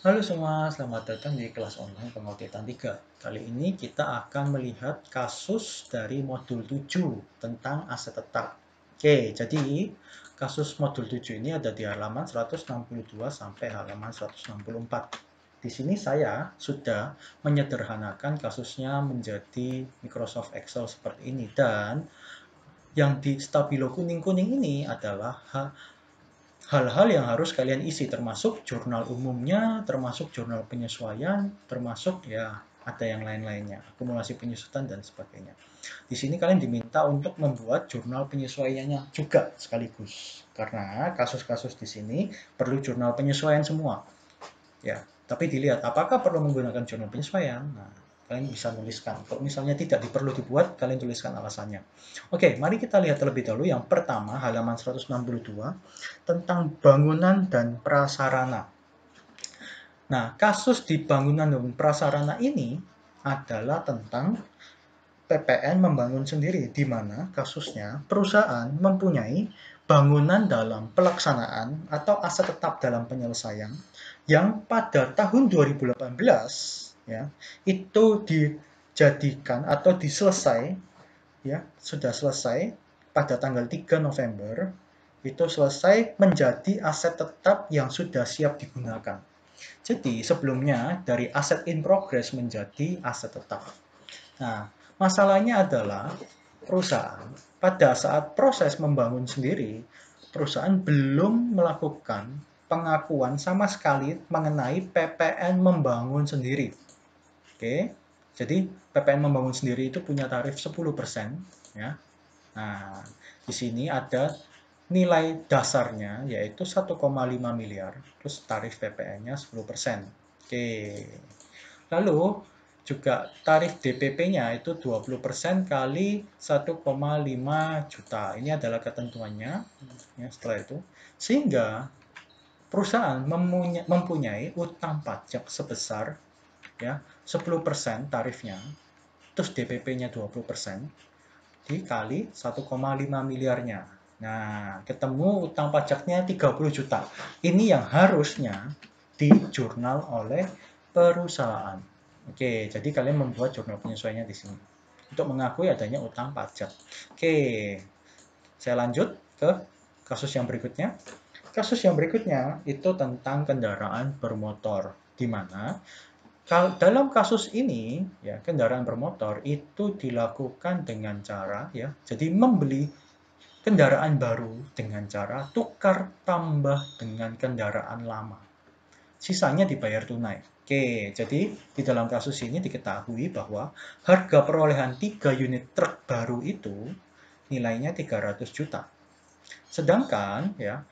Halo semua, selamat datang di kelas online pengaudit 3. Kali ini kita akan melihat kasus dari modul 7 tentang aset tetap. Oke, jadi kasus modul 7 ini ada di halaman 162 sampai halaman 164. Di sini saya sudah menyederhanakan kasusnya menjadi Microsoft Excel seperti ini, dan yang di stabilo kuning-kuning ini adalah hal-hal yang harus kalian isi, termasuk jurnal umumnya, termasuk jurnal penyesuaian, termasuk ya ada yang lain-lainnya, akumulasi penyusutan dan sebagainya. Di sini kalian diminta untuk membuat jurnal penyesuaiannya juga sekaligus, karena kasus-kasus di sini perlu jurnal penyesuaian semua. Ya, tapi dilihat apakah perlu menggunakan jurnal penyesuaian. Nah, kalian bisa tuliskan. Kalau misalnya tidak perlu dibuat, kalian tuliskan alasannya. Oke, mari kita lihat terlebih dahulu yang pertama, halaman 162, tentang bangunan dan prasarana. Nah, kasus di bangunan dan prasarana ini adalah tentang PPN membangun sendiri, di mana kasusnya perusahaan mempunyai bangunan dalam pelaksanaan atau aset tetap dalam penyelesaian yang pada tahun 2018 ya itu dijadikan atau diselesai, ya sudah selesai pada tanggal 3 November, itu selesai menjadi aset tetap yang sudah siap digunakan. Jadi sebelumnya dari aset in progress menjadi aset tetap. Nah, masalahnya adalah perusahaan pada saat proses membangun sendiri, perusahaan belum melakukan pengakuan sama sekali mengenai PPN membangun sendiri. Oke, jadi PPN membangun sendiri itu punya tarif 10%, ya. Nah, di sini ada nilai dasarnya yaitu 1,5 miliar, terus tarif PPN-nya 10%. Oke. Lalu juga tarif DPP-nya itu 20% kali 1,5 juta. Ini adalah ketentuannya ya, setelah itu. Sehingga perusahaan mempunyai utang pajak sebesar ya 10% tarifnya, terus DPP-nya 20% dikali 1,5 miliarnya. Nah, ketemu utang pajaknya 30 juta. Ini yang harusnya dijurnal oleh perusahaan. Oke, jadi kalian membuat jurnal penyesuaiannya di sini untuk mengakui adanya utang pajak. Oke, saya lanjut ke kasus yang berikutnya. Kasus yang berikutnya itu tentang kendaraan bermotor, di mana dalam kasus ini ya kendaraan bermotor itu dilakukan dengan cara ya, jadi membeli kendaraan baru dengan cara tukar tambah dengan kendaraan lama. Sisanya dibayar tunai. Oke, jadi di dalam kasus ini diketahui bahwa harga perolehan 3 unit truk baru itu nilainya 300 juta. Sedangkan ya,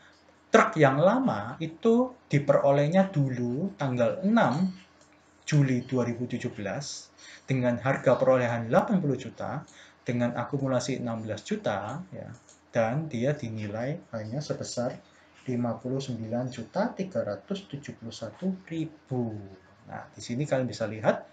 truk yang lama itu diperolehnya dulu tanggal 6 Juli 2017 dengan harga perolehan 80 juta dengan akumulasi 16 juta ya, dan dia dinilai hanya sebesar 59.371.000. Nah, di sini kalian bisa lihat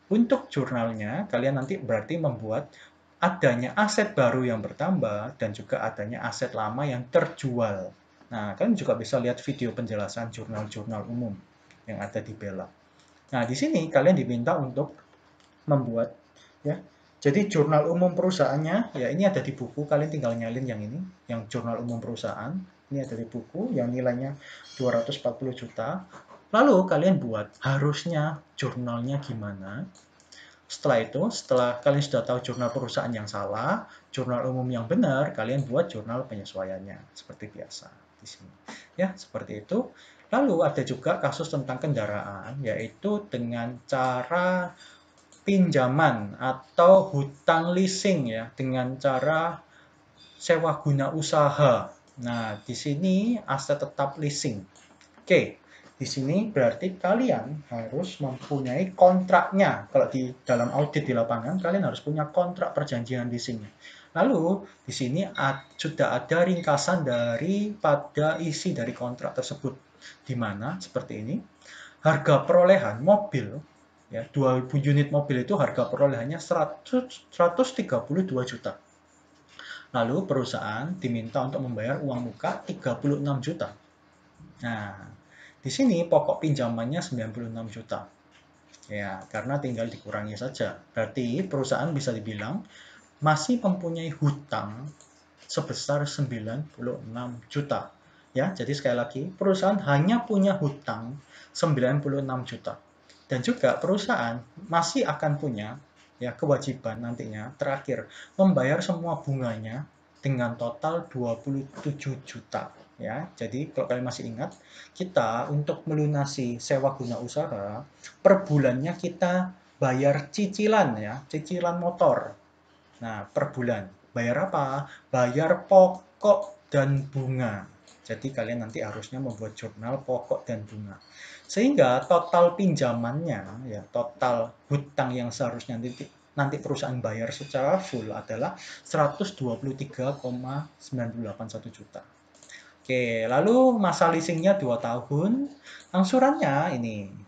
untuk jurnalnya, kalian nanti berarti membuat adanya aset baru yang bertambah dan juga adanya aset lama yang terjual. Nah, kalian juga bisa lihat video penjelasan jurnal-jurnal umum yang ada di Bella. Nah, di sini kalian diminta untuk membuat ya. Jadi jurnal umum perusahaannya ya ini ada di buku, kalian tinggal nyalin yang ini, yang jurnal umum perusahaan. Ini ada di buku yang nilainya 240 juta. Lalu kalian buat harusnya jurnalnya gimana. Setelah itu, setelah kalian sudah tahu jurnal perusahaan yang salah, jurnal umum yang benar, kalian buat jurnal penyesuaiannya seperti biasa di sini. Ya, seperti itu. Lalu ada juga kasus tentang kendaraan, yaitu dengan cara pinjaman atau hutang leasing ya, dengan cara sewa guna usaha. Nah, di sini aset tetap leasing. Oke, di sini berarti kalian harus mempunyai kontraknya. Kalau di dalam audit di lapangan, kalian harus punya kontrak perjanjian leasing. Lalu, di sini sudah ada ringkasan daripada isi dari kontrak tersebut. Di mana, seperti ini, harga perolehan mobil, ya, 2000 unit mobil itu harga perolehannya 132 juta. Lalu perusahaan diminta untuk membayar uang muka 36 juta. Nah, Di sini pokok pinjamannya 96 juta. Ya, karena tinggal dikurangi saja. Berarti perusahaan bisa dibilang masih mempunyai hutang sebesar 96 juta. Ya, jadi sekali lagi, perusahaan hanya punya hutang 96 juta. Dan juga perusahaan masih akan punya ya kewajiban nantinya terakhir membayar semua bunganya dengan total 27 juta. Ya, jadi kalau kalian masih ingat, kita untuk melunasi sewa guna usaha, per bulannya kita bayar cicilan ya, cicilan motor. Nah, per bulan. Bayar apa? Bayar pokok dan bunga. Jadi kalian nanti harusnya membuat jurnal pokok dan bunga. Sehingga total pinjamannya, ya total hutang yang seharusnya nanti perusahaan bayar secara full adalah 123,981 juta. Oke, lalu masa leasingnya 2 tahun. Angsurannya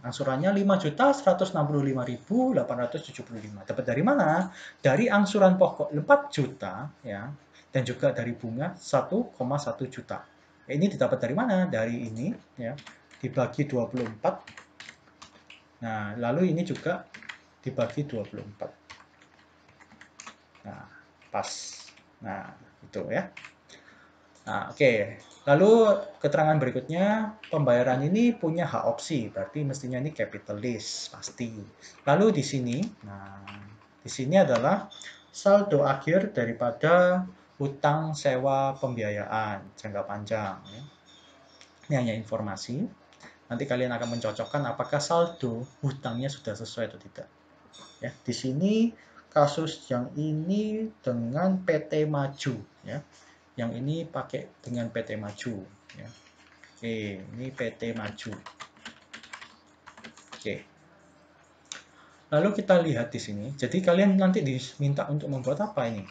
5.165.875. Dapat dari mana? Dari angsuran pokok 4 juta ya, dan juga dari bunga 1,1 juta. Ini didapat dari mana? Dari ini ya, dibagi 24. Nah, lalu ini juga dibagi 24. Nah, pas. Nah, itu ya. Nah, oke. Lalu keterangan berikutnya, pembayaran ini punya hak opsi, berarti mestinya ini capitalist, pasti. Lalu di sini, di sini adalah saldo akhir daripada hutang sewa pembiayaan jangka panjang. Ya. Ini hanya informasi. Nanti kalian akan mencocokkan apakah saldo hutangnya sudah sesuai atau tidak. Ya, di sini kasus yang ini dengan PT Maju, ya. Yang ini pakai dengan PT Maju ya. Oke, ini PT Maju. Oke. Lalu kita lihat di sini. Jadi kalian nanti diminta untuk membuat apa ini?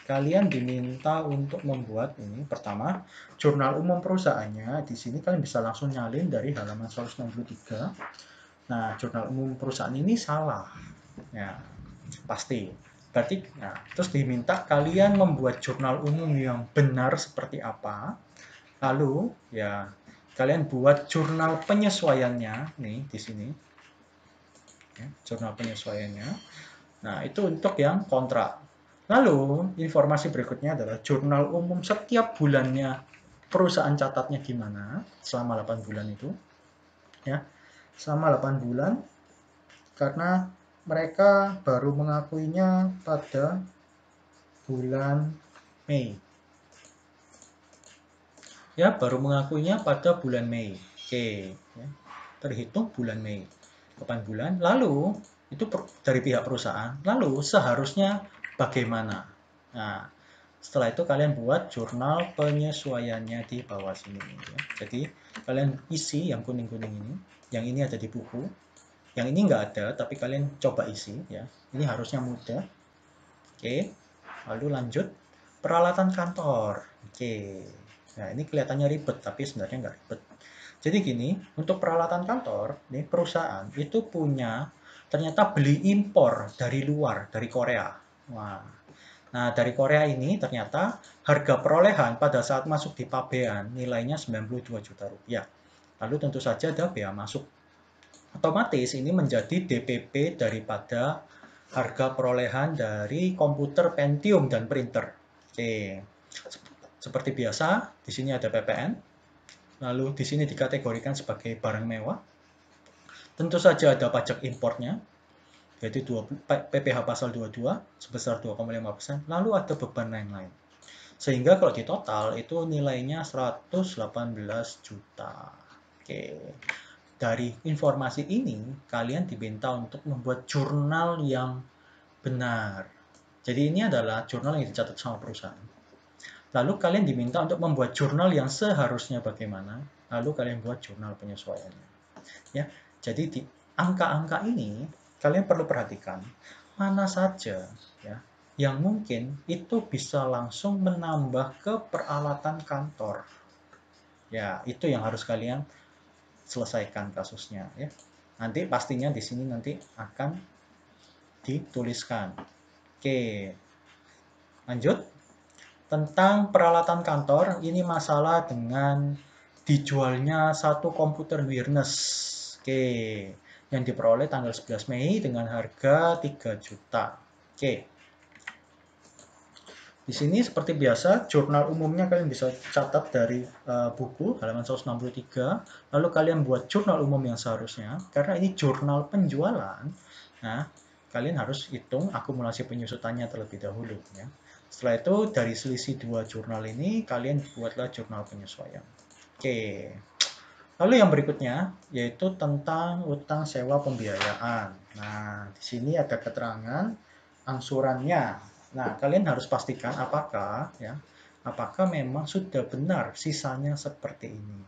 Kalian diminta untuk membuat ini pertama jurnal umum perusahaannya. Di sini kalian bisa langsung nyalin dari halaman 163. Nah, jurnal umum perusahaan ini salah. Ya, pasti. Berarti terus diminta kalian membuat jurnal umum yang benar seperti apa. Lalu ya kalian buat jurnal penyesuaiannya nih di sini. Ya, jurnal penyesuaiannya. Nah, itu untuk yang kontrak. Lalu, informasi berikutnya adalah jurnal umum setiap bulannya perusahaan catatnya gimana selama 8 bulan itu. Ya, selama 8 bulan karena mereka baru mengakuinya pada bulan Mei. Ya, baru mengakuinya pada bulan Mei. Oke, ya. Terhitung bulan Mei. 8 bulan. Lalu, itu dari pihak perusahaan. Lalu, seharusnya bagaimana? Nah, setelah itu kalian buat jurnal penyesuaiannya di bawah sini. Ya. Jadi, kalian isi yang kuning-kuning ini. Yang ini ada di buku. Yang ini nggak ada, tapi kalian coba isi. Ya. Ini harusnya mudah. Oke, lalu lanjut. Peralatan kantor. Oke. Nah, ini kelihatannya ribet, tapi sebenarnya nggak ribet. Jadi gini, untuk peralatan kantor, nih perusahaan itu punya ternyata beli impor dari luar, dari Korea. Wah. Nah, dari Korea ini ternyata harga perolehan pada saat masuk di pabean nilainya 92 juta rupiah. Lalu tentu saja ada bea masuk. Otomatis ini menjadi DPP daripada harga perolehan dari komputer Pentium dan printer. Oke. Seperti biasa, di sini ada PPN. Lalu di sini dikategorikan sebagai barang mewah. Tentu saja ada pajak impornya, yaitu PPh pasal 22 sebesar 2,5%. Lalu ada beban lain-lain. Sehingga kalau di total itu nilainya 118 juta. Oke. Dari informasi ini, kalian diminta untuk membuat jurnal yang benar. Jadi ini adalah jurnal yang dicatat sama perusahaan. Lalu kalian diminta untuk membuat jurnal yang seharusnya bagaimana. Lalu kalian buat jurnal penyesuaiannya. Ya, jadi di angka-angka ini kalian perlu perhatikan mana saja ya yang mungkin itu bisa langsung menambah ke peralatan kantor. Ya, itu yang harus kalian selesaikan kasusnya ya. Nanti pastinya di sini nanti akan dituliskan. Oke. Lanjut. Tentang peralatan kantor, ini masalah dengan dijualnya satu komputer Wireless. Oke, yang diperoleh tanggal 11 Mei dengan harga 3 juta. Oke. Di sini seperti biasa, jurnal umumnya kalian bisa catat dari buku halaman 163, lalu kalian buat jurnal umum yang seharusnya, karena ini jurnal penjualan. Nah, kalian harus hitung akumulasi penyusutannya terlebih dahulu. Ya. Setelah itu, dari selisih dua jurnal ini, kalian buatlah jurnal penyesuaian. Oke. Lalu yang berikutnya, yaitu tentang utang sewa pembiayaan. Nah, di sini ada keterangan angsurannya. Nah, kalian harus pastikan apakah memang sudah benar sisanya seperti ini.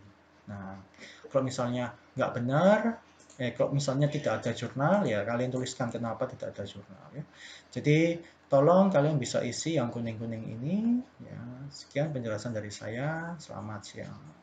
Nah, kalau misalnya nggak benar, kalau misalnya tidak ada jurnal, ya kalian tuliskan kenapa tidak ada jurnal. Ya. Jadi, tolong kalian bisa isi yang kuning-kuning ini. Ya, sekian penjelasan dari saya. Selamat siang.